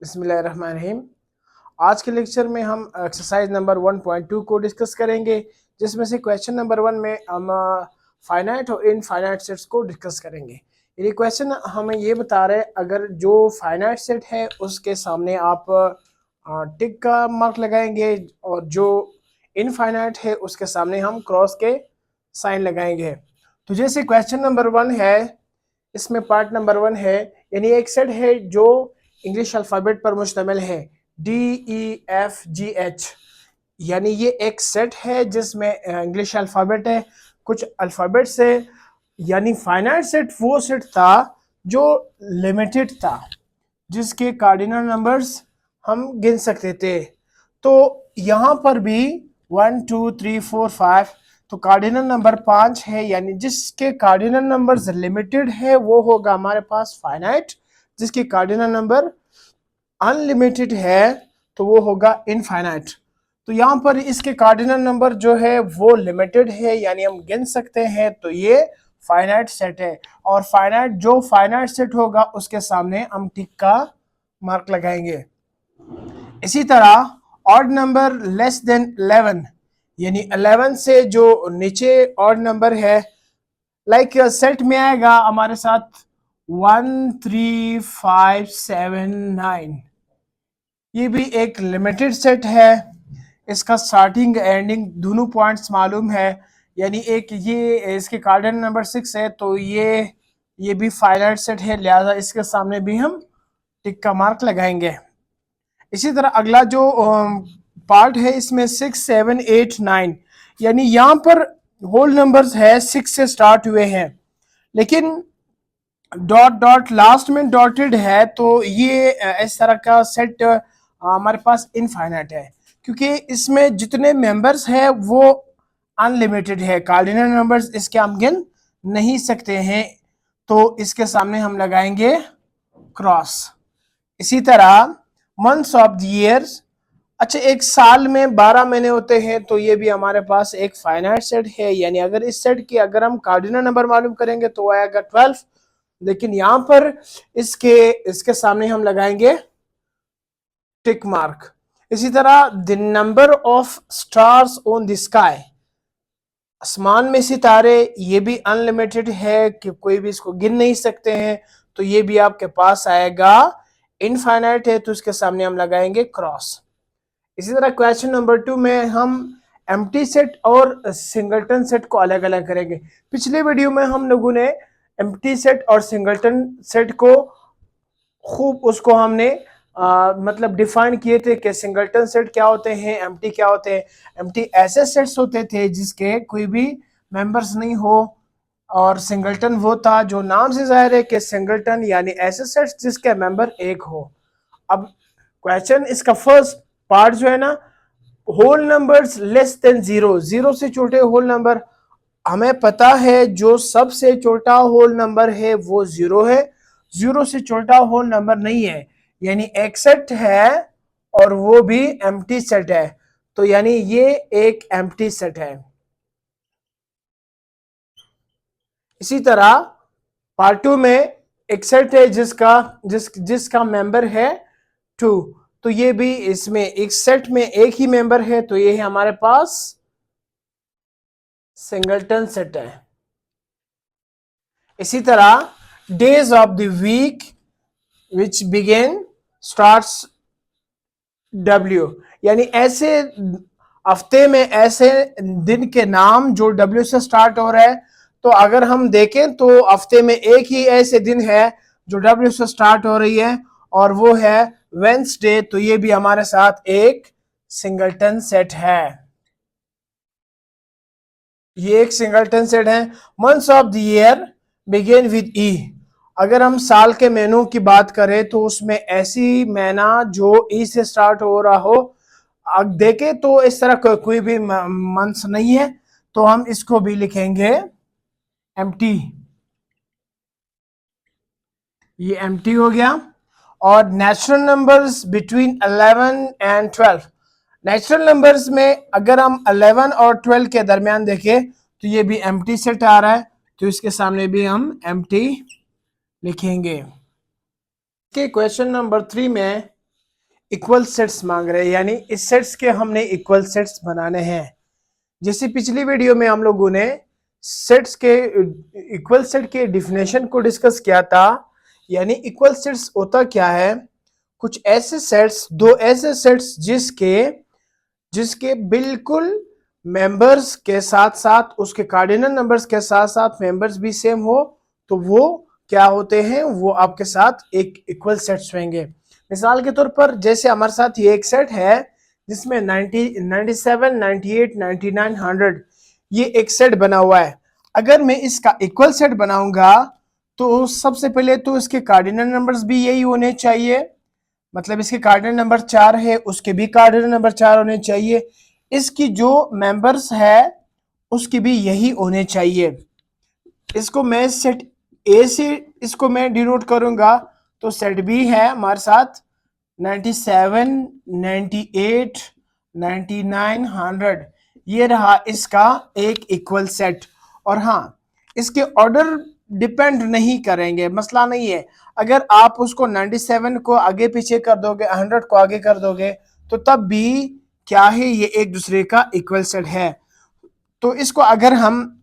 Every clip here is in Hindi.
बिस्मिल्लाहिर्रहमानिर्रहीम। आज के लेक्चर में हम एक्सरसाइज नंबर 1.2 को डिस्कस करेंगे, जिसमें से क्वेश्चन नंबर 1 में हम फाइनाइट और इनफाइनाइट सेट्स को डिस्कस करेंगे। ये क्वेश्चन हमें ये बता रहे हैं, अगर जो फाइनाइट सेट है उसके सामने आप टिक का मार्क लगाएंगे और जो इनफाइनाइट है उसके सामने हम क्रॉस के साइन लगाएंगे। तो जैसे क्वेश्चन नंबर 1 है, इसमें पार्ट नंबर 1 है, यानी एक सेट है जो इंग्लिश अल्फ़ाबेट पर मुश्तमिल है DEFGH, यानी ये एक सेट है जिसमें इंग्लिश अल्फ़ाबेट है, कुछ अल्फ़ाबेट से, यानी फाइनाइट सेट वो सेट था जो लिमिटेड था, जिसके कार्डिनल नंबर्स हम गिन सकते थे। तो यहाँ पर भी 1 2 3 4 5, तो कार्डिनल नंबर 5 है, यानी जिसके कार्डिनल नंबर्स लिमिटेड है वो होगा हमारे पास फाइनाइट, जिसके कार्डिनल नंबर अनलिमिटेड है तो वो होगा इनफाइनाइट। तो यहाँ पर इसके कार्डिनल नंबर जो है वो लिमिटेड है, यानी हम गिन सकते हैं, तो ये फाइनाइट सेट है। और फाइनाइट जो फाइनाइट सेट होगा उसके सामने हम टिक का मार्क लगाएंगे। इसी तरह ऑड नंबर लेस देन 11, यानी 11 से जो नीचे ऑड नंबर है, लाइक सेट में आएगा हमारे साथ 1 3 5 7 9, ये भी एक लिमिटेड सेट है। इसका स्टार्टिंग एंडिंग दोनों पॉइंट्स मालूम है, यानी एक ये इसके कार्डिनल नंबर 6 है, तो ये भी फाइनाइट सेट है, लिहाजा इसके सामने भी हम टिक का मार्क लगाएंगे। इसी तरह अगला जो पार्ट है, इसमें 6 7 8 9, यानी यहाँ पर होल नंबर्स है 6 से स्टार्ट हुए हैं, लेकिन डॉट डॉट लास्ट में डॉटेड है, तो ये इस तरह का सेट हमारे पास इनफाइनाइट है, क्योंकि इसमें जितने मेंबर्स हैं वो अनलिमिटेड है, कार्डिनल नंबर्स इसके हम गिन नहीं सकते हैं, तो इसके सामने हम लगाएंगे क्रॉस। इसी तरह मंथ्स ऑफ द ईयर्स, अच्छा एक साल में 12 महीने होते हैं, तो ये भी हमारे पास एक फाइनाइट सेट है, यानी अगर इस सेट की अगर हम कार्डिनल नंबर मालूम करेंगे तो आएगा 12, लेकिन यहां पर इसके सामने हम लगाएंगे टिक मार्क। इसी तरह the number of stars on the sky, आसमान में सितारे, ये भी अनलिमिटेड है कि कोई भी इसको गिन नहीं सकते हैं, तो ये भी आपके पास आएगा इनफाइनाइट है, तो इसके सामने हम लगाएंगे क्रॉस। इसी तरह क्वेश्चन नंबर 2 में हम एम्प्टी सेट और सिंगलटन सेट को अलग अलग करेंगे। पिछले वीडियो में हम लोगों ने एम्प्टी सेट और सिंगलटन सेट को खूब उसको हमने मतलब डिफाइन किए थे कि सिंगलटन सेट क्या होते हैं, एम्प्टी क्या होते हैं। एम्प्टी ऐसे सेट्स होते थे जिसके कोई भी मेंबर्स नहीं हो, और सिंगलटन वो था जो नाम से जाहिर है कि सिंगलटन, यानी ऐसे सेट्स जिसके मेंबर एक हो। अब क्वेश्चन इसका फर्स्ट पार्ट जो है ना, होल नंबर्स लेस देन 0, 0 से छोटे होल नंबर, हमें पता है जो सबसे छोटा होल नंबर है वो 0 है, 0 से छोटा होल नंबर नहीं है, यानी एक सेट है और वो भी एम्प्टी सेट है, तो यानी ये एक एम्प्टी सेट है। इसी तरह पार्ट 2 में एक सेट है जिसका मेंबर है 2, तो ये भी इसमें एक सेट में एक ही मेंबर है, तो ये है हमारे पास सिंगलटन सेट है। इसी तरह days of the week which begin starts W, यानी ऐसे हफ्ते में ऐसे दिन के नाम जो W से स्टार्ट हो रहा है, तो अगर हम देखें तो हफ्ते में एक ही ऐसे दिन है जो W से स्टार्ट हो रही है, और वो है वेंसडे, तो ये भी हमारे साथ एक सिंगलटन सेट है, ये एक सिंगलटन सेट है। Months of the year begin with E, अगर हम साल के महीनों की बात करें तो उसमें ऐसी महीना जो E से स्टार्ट हो रहा हो, अब देखें तो इस तरह कोई भी मंथ्स नहीं है, तो हम इसको भी लिखेंगे एम्प्टी, ये एम्प्टी हो गया। और natural numbers between 11 and 12, natural numbers में अगर हम 11 और 12 के दरमियान देखें तो ये भी एम्प्टी सेट आ रहा है, तो इसके सामने भी हम एम्प्टी लिखेंगे। क्वेश्चन नंबर 3 में इक्वल सेट्स मांग रहे हैं, यानी इस सेट्स के हमने इक्वल सेट्स बनाने हैं। जैसे पिछली वीडियो में हम लोगों ने सेट्स के इक्वल सेट के डिफिनेशन को डिस्कस किया था। यानी इक्वल सेट्स होता क्या है, कुछ ऐसे सेट्स, दो ऐसे सेट्स जिसके बिल्कुल मेंबर्स के साथ साथ उसके कार्डिनल नंबर्स के साथ साथ मेंबर्स भी सेम हो, तो वो क्या होते हैं, वो आपके साथ एक इक्वल सेट्स होंगे। मिसाल के तौर पर जैसे हमारे साथ ये एक सेट है जिसमें 90, 97, 98, 99, 100 ये एक सेट बना हुआ है। अगर मैं इसका इक्वल सेट बनाऊंगा तो सबसे पहले तो इसके कार्डिनल नंबर्स भी यही होने चाहिए, मतलब इसके कार्डिनल नंबर 4 है, उसके भी कार्डिनल नंबर 4 होने चाहिए। इसकी जो मेंबर्स है उसकी भी यही होने चाहिए। इसको मैं सेट ए से इसको मैं डिनोट करूंगा, तो सेट बी है हमारे साथ 97, 98, 99, 100 ये रहा इसका एक इक्वल सेट। और हाँ, इसके ऑर्डर डिपेंड नहीं करेंगे, मसला नहीं है। अगर आप उसको 97 को आगे पीछे कर दोगे, 100 को आगे कर दोगे, तो तब भी क्या है, ये एक दूसरे का इक्वल सेट है। तो इसको अगर हम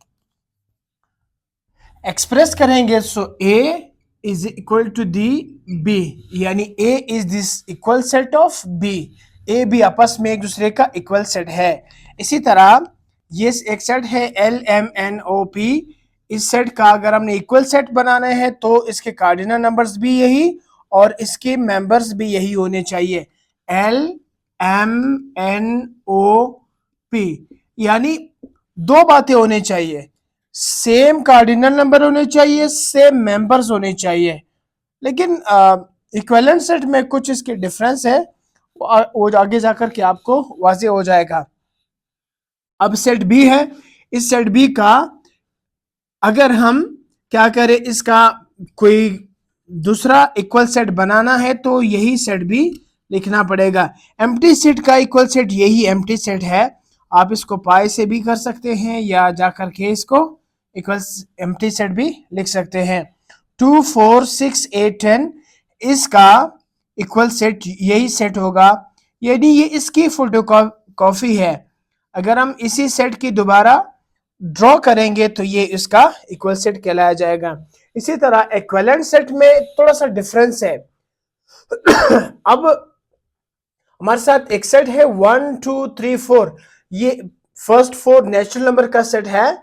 एक्सप्रेस करेंगे, so A is equal to the B, यानी A is this equal set of B. A B आपस में एक दूसरे का इक्वल सेट है। इसी तरह ये एक सेट है L M N O P. इस सेट का अगर हमने इक्वल सेट बनाना है तो इसके कार्डिनल नंबर्स भी यही और इसके मेंबर्स भी यही होने चाहिए, L M N O P. यानी दो बातें होने चाहिए, सेम कार्डिनल नंबर होने चाहिए, सेम मेंबर्स होने चाहिए। लेकिन इक्विवेलेंट सेट में कुछ इसके डिफरेंस है, वो आगे जाकर के आपको वाज़ेह हो जाएगा। अब सेट बी है, इस सेट बी का अगर हम क्या करें, इसका कोई दूसरा इक्वल सेट बनाना है तो यही सेट भी लिखना पड़ेगा। एम्प्टी सेट का इक्वल सेट यही एम्प्टी सेट है। आप इसको पाई से भी कर सकते हैं या जाकर के इसको इक्वल एम्प्टी सेट भी लिख सकते हैं। 2, 4, 6, 8, 10 इसका इक्वल सेट यही सेट होगा, यानी ये इसकी फोटोकॉपी है। अगर हम इसी सेट की दोबारा ड्रॉ करेंगे तो ये इसका इक्वल सेट कहलाया जाएगा। इसी तरह इक्विवेलेंट सेट में थोड़ा सा डिफरेंस है। अब हमारे साथ एक सेट है 1, 2, 3, 4, ये फर्स्ट 4 नेचुरल नंबर का सेट है।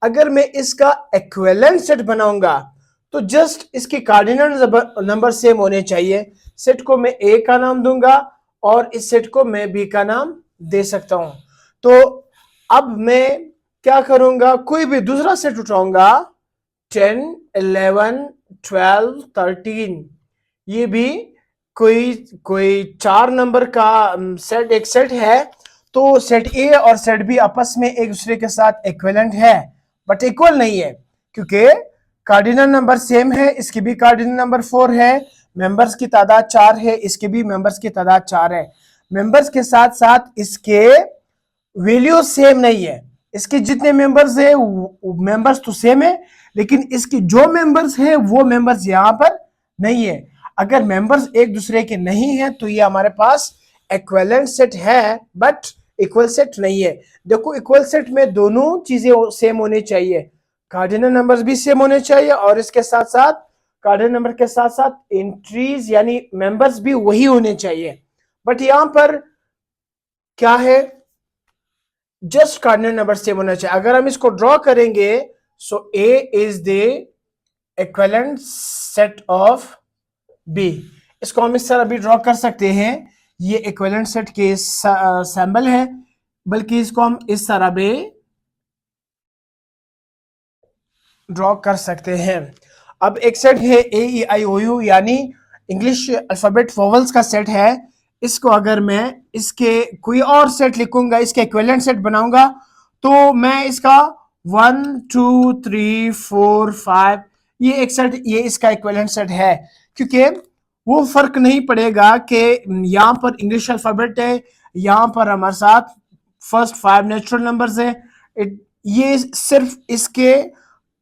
अगर मैं इसका इक्विवेलेंट सेट बनाऊंगा तो जस्ट इसके कार्डिनल नंबर सेम होने चाहिए। सेट को मैं ए का नाम दूंगा और इस सेट को मैं बी का नाम दे सकता हूं। तो अब मैं क्या करूंगा, कोई भी दूसरा सेट उठाऊंगा, 10, 11, 12, 13, ये भी कोई 4 नंबर का सेट एक सेट है, तो सेट ए और सेट बी आपस में एक दूसरे के साथ इक्विवेलेंट है बट इक्वल नहीं है, क्योंकि कार्डिनल नंबर सेम है। इसकी भी कार्डिनल नंबर 4 है, मेंबर्स की तादाद 4 है, इसके भी मेंबर्स की तादाद 4 है। मेंबर्स के साथ साथ इसके वैल्यू सेम नहीं है। इसके जितने मेंबर्स है मेंबर्स तो सेम है, लेकिन इसके जो मेंबर्स है वो मेंबर्स यहां पर नहीं है। अगर मेंबर्स एक दूसरे के नहीं है तो ये हमारे पास इक्विवेलेंट सेट है बट इक्वल सेट नहीं है। देखो, इक्वल सेट में दोनों चीजें सेम होनी चाहिए, कार्डिनल नंबर्स भी सेम होने चाहिए और इसके साथ साथ कार्डिनल नंबर के साथ साथ एंट्रीज यानी मेंबर्स भी वही होने चाहिए। बट यहां पर क्या है, जस्ट कार्डिनल नंबर सेम होना चाहिए। अगर हम इसको ड्रॉ करेंगे, so A is the equivalent set of B. इसको हम इस तरह भी ड्रॉ कर सकते हैं, ये इक्विवेलेंट सेट के सिंबल है, बल्कि इसको हम इस तरह भी ड्रॉ कर सकते हैं। अब एक सेट है ए ई आई ओ यू, यानी इंग्लिश अल्फाबेट वोवेल्स का सेट है। इसको अगर मैं इसके कोई और सेट लिखूंगा, इसके इक्विवेलेंट सेट बनाऊंगा, तो मैं इसका 1, 2, 3, 4, 5 ये एक सेट, ये इसका इक्विवेलेंट सेट है, क्योंकि वो फर्क नहीं पड़ेगा कि यहाँ पर इंग्लिश अल्फाबेट है, यहाँ पर हमारे साथ फर्स्ट 5 नेचुरल नंबर्स है। ये सिर्फ इसके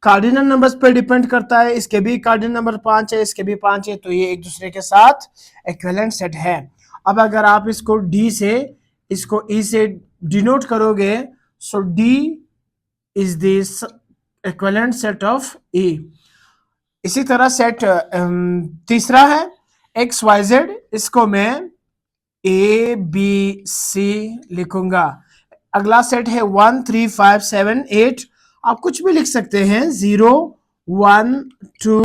कार्डिनल नंबर्स पर डिपेंड करता है। इसके भी कार्डिनल नंबर 5 है, इसके भी 5 है, तो ये एक दूसरे के साथ इक्विवेलेंट सेट है। अब अगर आप इसको डी से इसको ई से डिनोट करोगे, so D is this equivalent set of A. इसी तरह सेट तीसरा है एक्स वाई जेड, इसको मैं ए बी सी लिखूंगा। अगला सेट है 1 3 5 7 8, आप कुछ भी लिख सकते हैं, 0 1 2